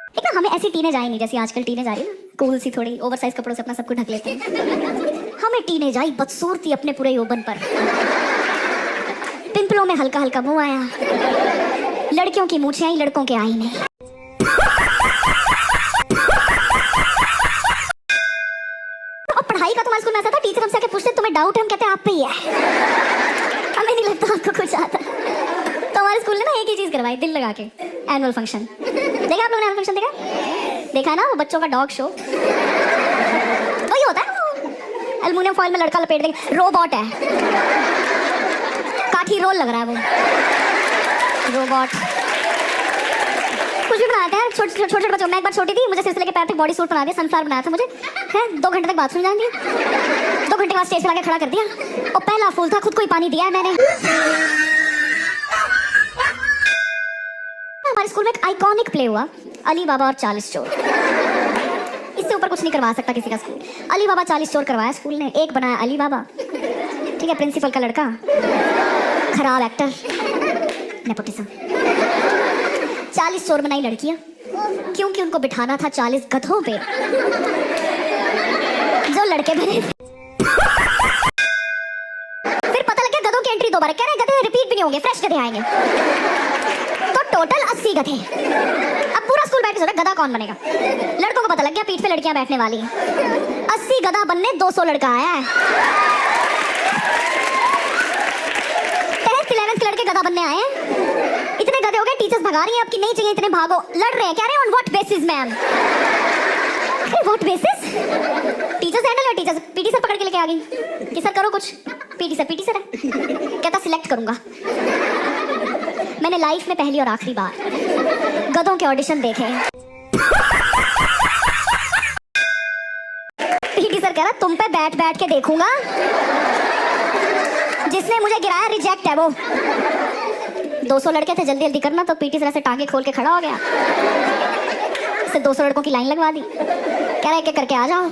एक ना हमें ऐसी टीनेज आई नहीं जैसी आजकल टीनेज आई ना, कूल सी थोड़ी ओवरसाइज कपड़ों से अपना सब कुछ ढक लेते हैं। हमें टीनेज आई बदसूरती अपने पूरे यौवन पर, पिंपलों में हल्का हल्का मुंह आया, लड़कियों की मूछें आई लड़कों के आई नहीं। और पढ़ाई का तुम्हारे स्कूल में ऐसा था, टीचर हमसे आके पूछते तुम्हें डाउट है, हम कहते हैं आप पे ही है, हमें नहीं लगता आपको कुछ आता। तो हमारे स्कूल ने ना एक ही चीज करवाई दिल लगा के, एनुअल फंक्शन। देखा आप लोगों ने एनुअल फंक्शन देखा ना, वो बच्चों का डॉग शो वही होता है, एल्युमिनियम फॉइल में लड़का लपेट देंगे, रोबोट है, काठी रोल लग रहा है वो रोबोट, कुछ भी बनाते हैं छोटे छोटे बच्चों। मैं एक बार छोटी थी, मुझे सिर से लेके पैर तक बॉडी सूट बना दिया, सनफ्लावर बनाया था मुझे, है 2 घंटे तक बाथरूम जाने दिया, 2 घंटे बाद स्टेज पे लाके खड़ा कर दिया, और पहला फूल था खुद को ही पानी दिया है मैंने। हमारे स्कूल में एक आइकॉनिक प्ले हुआ, अली बाबा और 40 चोर। इससे ऊपर कुछ नहीं करवा सकता किसी का स्कूल। अली बाबा 40 चोर करवाया स्कूल ने, एक बनाया अली बाबा, ठीक है, प्रिंसिपल का लड़का, खराब एक्टर, नेपोटिज्म। 40 चोर बनाई लड़कियां, क्योंकि उनको बिठाना था 40 गधों पे जो लड़के बने। फिर पता लग गया गधों की एंट्री 2 बार, कह रहे गधे रिपीट भी नहीं होंगे, फ्रेश गधे आएंगे। तो टोटल 80 गधे। अब पूरा स्कूल बैठ के सोचा गधा कौन बनेगा। लड़कों को पता लग गया पीठ पे लड़कियां बैठने वाली हैं। 80 गधा बनने 200 लड़का आया है। 10th 11th के लड़के गधा बनने आए हैं। इतने गधे हो गए, टीचर्स भगा रही हैं आपकी नहीं चाहिए इतने भागो, लड़ रहे हैं, कह रहे हैं on what basis ma'am. What basis? Teachers handle है, टीचर्स पीटी सर पकड़ के लेके आ गई कि सर करो कुछ। पीटी सर है, कहता सिलेक्ट करूंगा। मैंने लाइफ में पहली और आखिरी बार गधों के ऑडिशन देखे। पीटी सर कह रहा तुम पे बैठ बैठ के देखूंगा, जिसने मुझे गिराया रिजेक्ट है वो। 200 लड़के थे, जल्दी जल्दी करना, तो पीटी सर ऐसे टांगे खोल के खड़ा हो गया, इससे 200 लड़कों की लाइन लगवा दी, कह रहा एक एक करके आ जाओ।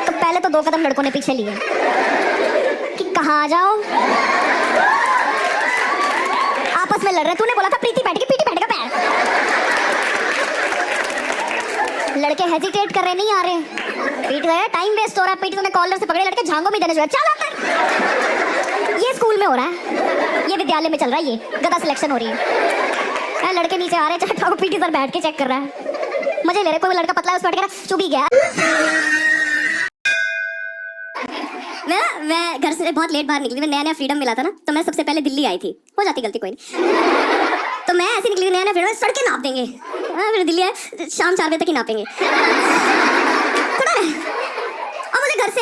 तो पहले तो 2 कदम लड़कों ने पीछे लिए कि कहाँ आ जाओ, आपस में लड़ रहे। तूने बोला था प्रीति बैठ के, पीटी बैठेगा पैर। लड़के हेजिटेट कर रहे, नहीं आ रहे। पीटी सर टाइम वेस्ट हो रहा है, पीटी सर ने कॉलर से पकड़े लड़के, झांगों में देने जो चल आता है। ये स्कूल में हो रहा है, ये विद्यालय में चल रहा है, ये गधा सिलेक्शन हो रही है। लड़के नीचे आ रहे हैं, चाहे पीटी सर बैठ के चेक कर रहा है, मजे ले रहे। कोई लड़का पतला है, उस पर चुभ ही गया। मैं घर से बहुत लेट बाहर निकली, मैं नया फ्रीडम मिला था ना, तो मैं सबसे पहले दिल्ली आई थी, हो जाती गलती कोई नहीं। तो मैं ऐसे निकली, नया फ्रीडम, सड़कें नाप देंगे, फिर दिल्ली है शाम 4 बजे तक ही नापेंगे। और मुझे घर से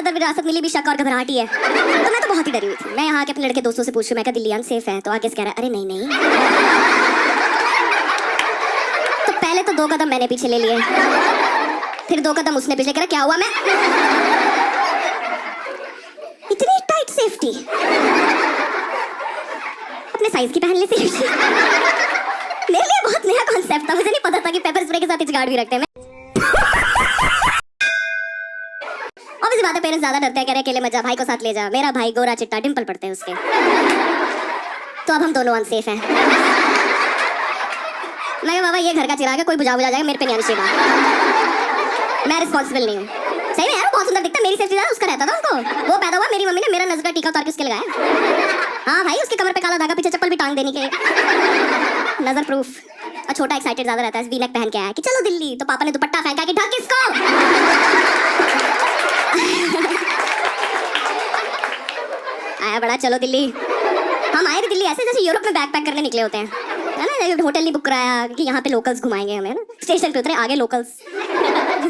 विरासत मिली भी शक और घबराहट ही है, तो मैं तो बहुत ही डरी हुई थी। मैं यहाँ के अपने लड़के दोस्तों से पूछ रही हूँ, मैं कहा दिल्ली अनसेफ है, तो आगे से कह रहा है अरे नहीं। तो पहले तो 2 कदम मैंने पीछे ले लिए, फिर 2 कदम उसने पीछे, कह रहा क्या हुआ। मैं इतनी टाइट सेफ्टी, अपने साइज की पहन ली सेफ्टी। मेरे लिए बहुत नया कॉन्सेप्ट था, मुझे नहीं पता था कि पेपर स्प्रे के साथ गार्ड भी रखते हैं। ऑब्वियसली बात है, पेरेंट्स ज्यादा डरते हैं, कह रहे अकेले मत जा, भाई को साथ ले जा। मेरा भाई गोरा चिट्टा डिंपल पड़ते हैं उसके, तो अब हम दोनों अनसेफ हैं। मैं बाबा ये घर का चिराग है, कोई बुझा जाएगा, मेरे पे नहीं आना चाहिए, मैं रिस्पॉन्सिबल नहीं हूँ। सही में यार, बहुत सुंदर दिखता है, मेरी सेफ्टी उसका रहता था उनको। वो पैदा हुआ, मेरी मम्मी ने मेरा नजर का टीका उतार के उसके लगाया। हाँ भाई, उसके कमर पे काला धागा, पीछे चप्पल भी टांग देने के, नजर प्रूफ। और छोटा एक्साइटेड ज्यादा रहता है, वी नेक पहन के आया कि चलो दिल्ली, तो पापा ने दुपट्टा फेंका कि ढक इसको। आया बड़ा चलो दिल्ली। हम आए भी दिल्ली ऐसे जैसे यूरोप में बैक पैक करने निकले होते हैं, है ना। होटल नहीं बुक कराया कि यहाँ पे लोकल्स घुमाएंगे हमें, ना स्टेशन पे उतरे, आगे लोकल्स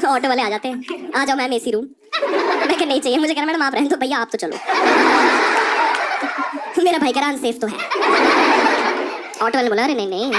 ऑटो वाले आ जाते हैं, आ जाओ मैम एसी रूम। मैं कह नहीं चाहिए मुझे, कहना मैडम आप रहें तो भैया आप तो चलो। मेरा भाई कह रहा अनसेफ तो है, ऑटो वाले बोला अरे नहीं